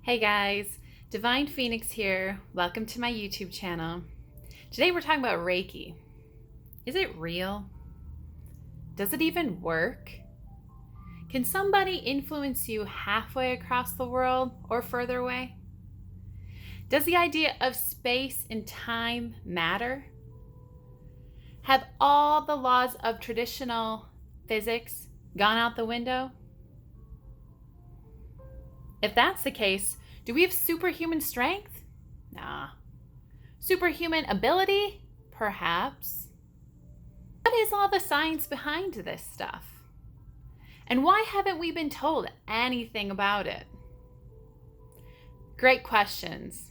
Hey guys, Divine Phoenix here. Welcome to my YouTube channel. Today we're talking about Reiki. Is it real? Does it even work? Can somebody influence you halfway across the world or further away? Does the idea of space and time matter? Have all the laws of traditional physics gone out the window? If that's the case, do we have superhuman strength? Nah. Superhuman ability? Perhaps. What is all the science behind this stuff? And why haven't we been told anything about it? Great questions.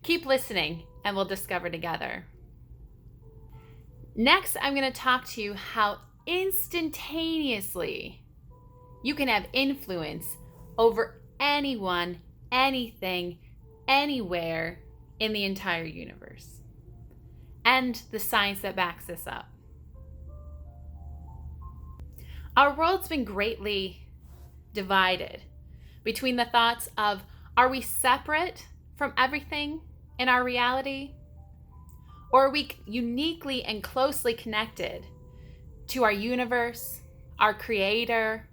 Keep listening and we'll discover together. Next, I'm going to talk to you how instantaneously you can have influence over anyone, anything, anywhere in the entire universe, and the science that backs this up. Our world's been greatly divided between the thoughts of, are we separate from everything in our reality? Or are we uniquely and closely connected to our universe, our creator,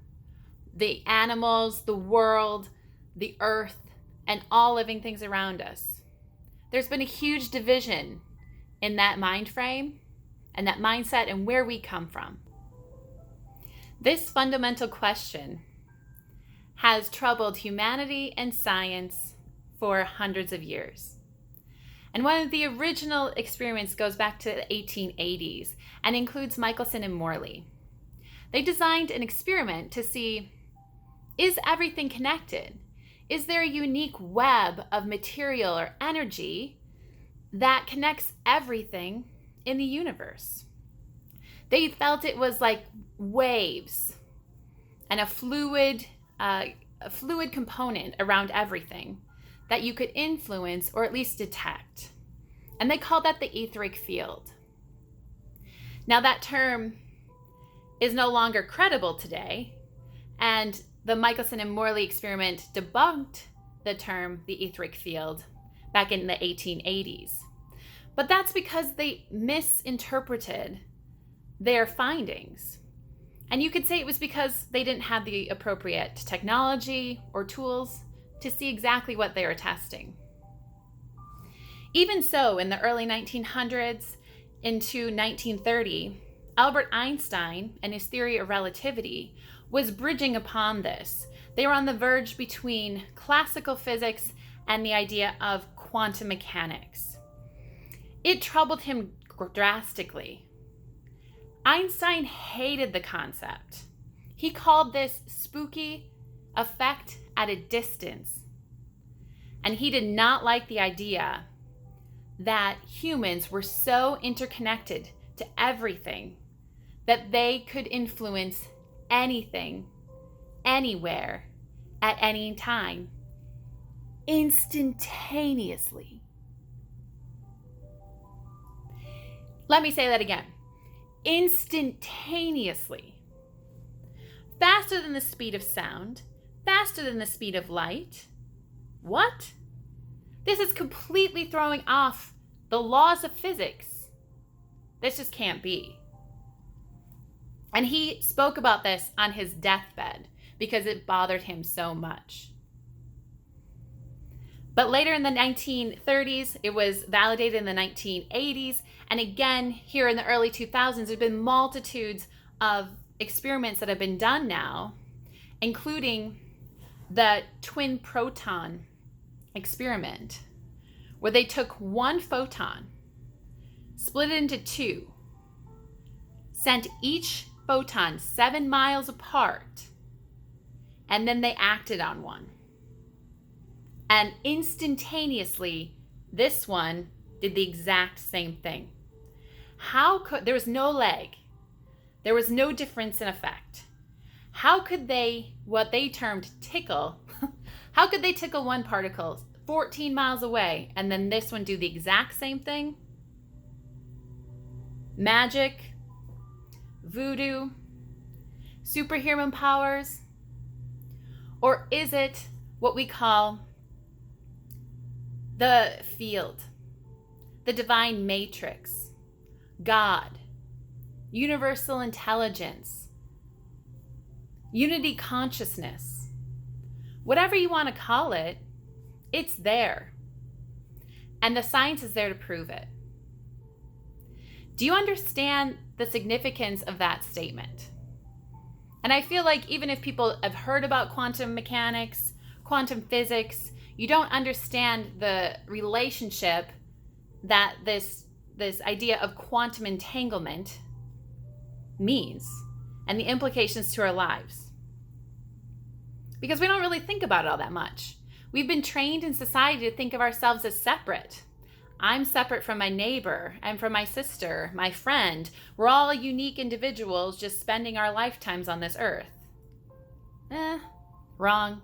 the animals, the world, the earth, and all living things around us? There's been a huge division in that mind frame and that mindset and where we come from. This fundamental question has troubled humanity and science for hundreds of years. And one of the original experiments goes back to the 1880s and includes Michelson and Morley. They designed an experiment to see, is everything connected? Is there a unique web of material or energy that connects everything in the universe? They felt it was like waves and a fluid component around everything that you could influence or at least detect. And they called that the aetheric field. Now that term is no longer credible today, and the Michelson and Morley experiment debunked the term the aetheric field back in the 1880s. But that's because they misinterpreted their findings. And you could say it was because they didn't have the appropriate technology or tools to see exactly what they were testing. Even so, in the early 1900s into 1930, Albert Einstein and his theory of relativity was bridging upon this. They were on the verge between classical physics and the idea of quantum mechanics. It troubled him drastically. Einstein hated the concept. He called this spooky effect at a distance. And he did not like the idea that humans were so interconnected to everything that they could influence anything, anywhere, at any time, instantaneously. Let me say that again. Instantaneously. Faster than the speed of sound, faster than the speed of light. What? This is completely throwing off the laws of physics. This just can't be. And he spoke about this on his deathbed because it bothered him so much. But later in the 1930s, it was validated in the 1980s. And again, here in the early 2000s, there have been multitudes of experiments that have been done now, including the twin proton experiment, where they took one photon, split it into two, sent each photon 7 miles apart, and then they acted on one. And instantaneously, this one did the exact same thing. There was no lag. There was no difference in effect. How could they, what they termed tickle, how could they tickle one particle 14 miles away and then this one do the exact same thing? Magic, voodoo, superhuman powers, or is it what we call the field, the divine matrix, God, universal intelligence, unity consciousness, whatever you want to call it, it's there. And the science is there to prove it. Do you understand the significance of that statement? And I feel like even if people have heard about quantum mechanics, quantum physics, you don't understand the relationship that this idea of quantum entanglement means and the implications to our lives. Because we don't really think about it all that much. We've been trained in society to think of ourselves as separate. I'm separate from my neighbor and from my sister, my friend. We're all unique individuals just spending our lifetimes on this earth. Wrong.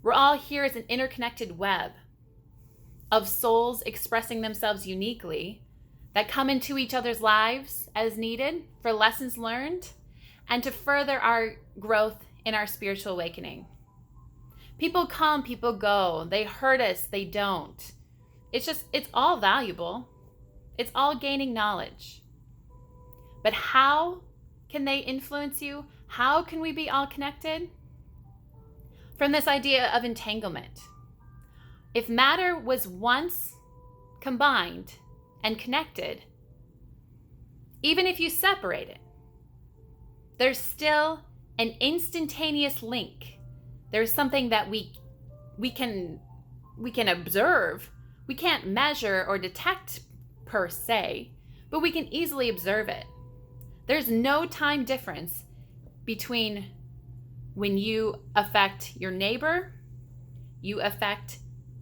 We're all here as an interconnected web of souls expressing themselves uniquely that come into each other's lives as needed for lessons learned and to further our growth in our spiritual awakening. People come, people go. They hurt us, they don't. It's all valuable. It's all gaining knowledge. But how can they influence you? How can we be all connected? From this idea of entanglement. If matter was once combined and connected, even if you separate it, there's still an instantaneous link. There's something that we can observe. We can't measure or detect per se, but we can easily observe it. There's no time difference between when you affect your neighbor, you affect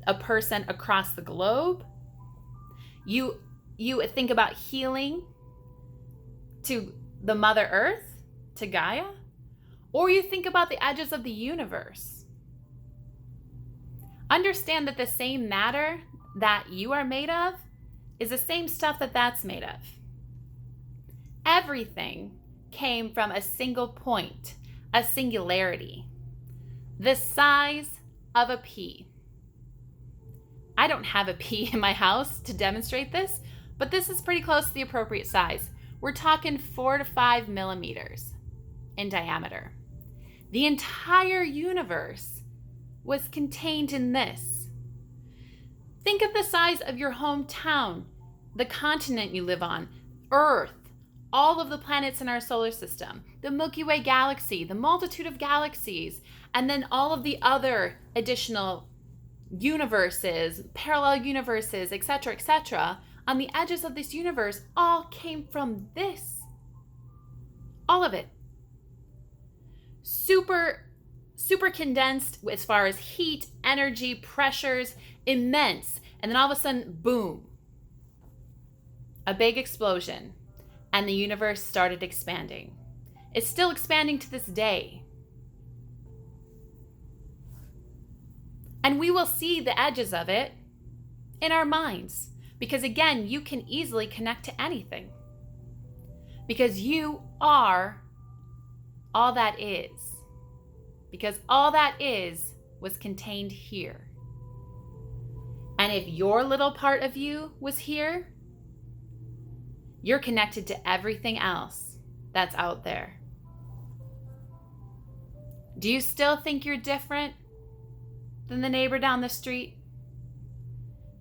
a person across the globe, you think about healing to the Mother Earth, to Gaia, or you think about the edges of the universe. Understand that the same matter that you are made of is the same stuff that that's made of. Everything came from a single point, a singularity, the size of a pea. I don't have a pea in my house to demonstrate this, but this is pretty close to the appropriate size. We're talking 4 to 5 millimeters in diameter. The entire universe was contained in this. Think of the size of your hometown, the continent you live on, Earth, all of the planets in our solar system, the Milky Way galaxy, the multitude of galaxies, and then all of the other additional universes, parallel universes, etc., on the edges of this universe, all came from this. All of it. Super condensed as far as heat, energy, pressures, immense. And then all of a sudden, boom, a big explosion, and the universe started expanding. It's still expanding to this day. And we will see the edges of it in our minds. Because again, you can easily connect to anything. Because you are all that is. Because all that is was contained here. And if your little part of you was here, you're connected to everything else that's out there. Do you still think you're different than the neighbor down the street?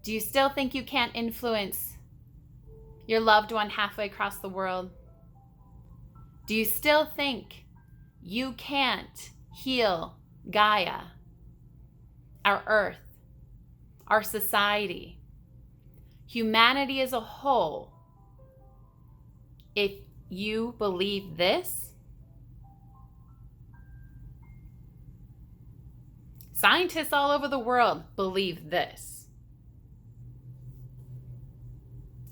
Do you still think you can't influence your loved one halfway across the world? Do you still think you can't heal Gaia, our earth, our society, humanity as a whole, if you believe this? Scientists all over the world believe this.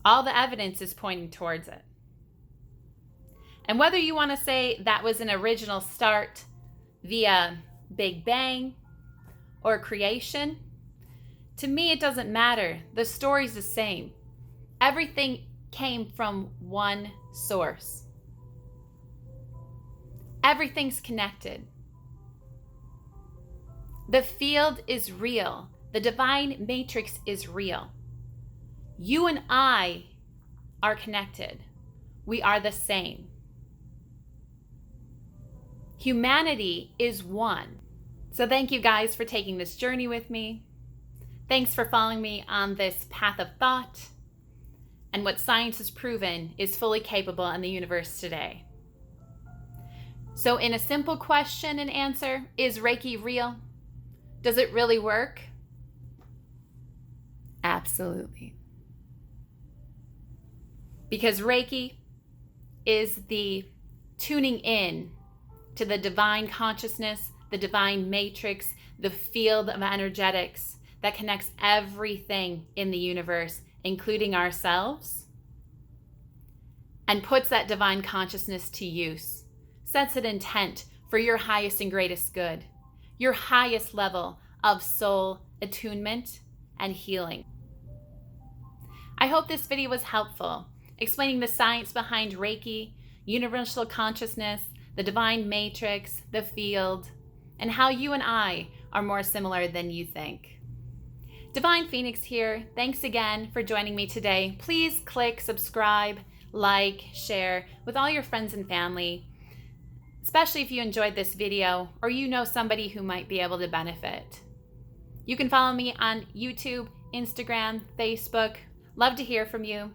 All the evidence is pointing towards it. And whether you want to say that was an original start via Big Bang or creation, to me it doesn't matter. The story's the same. Everything came from one source. Everything's connected. The field is real. The divine matrix is real. You and I are connected. We are the same. Humanity is one. So thank you guys for taking this journey with me. Thanks for following me on this path of thought and what science has proven is fully capable in the universe today. So in a simple question and answer, is Reiki real? Does it really work? Absolutely. Because Reiki is the tuning in to the divine consciousness, the divine matrix, the field of energetics that connects everything in the universe, including ourselves, and puts that divine consciousness to use, sets an intent for your highest and greatest good, your highest level of soul attunement and healing. I hope this video was helpful, explaining the science behind Reiki, universal consciousness, the divine matrix, the field, and how you and I are more similar than you think. Divine Phoenix here. Thanks again for joining me today. Please click subscribe, like, share with all your friends and family, especially if you enjoyed this video or you know somebody who might be able to benefit. You can follow me on YouTube, Instagram, Facebook. Love to hear from you.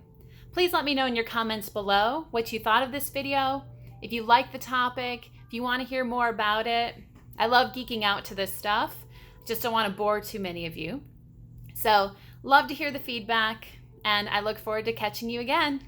Please let me know in your comments below what you thought of this video. If you like the topic, if you want to hear more about it. I love geeking out to this stuff. Just don't want to bore too many of you. So, love to hear the feedback, and I look forward to catching you again.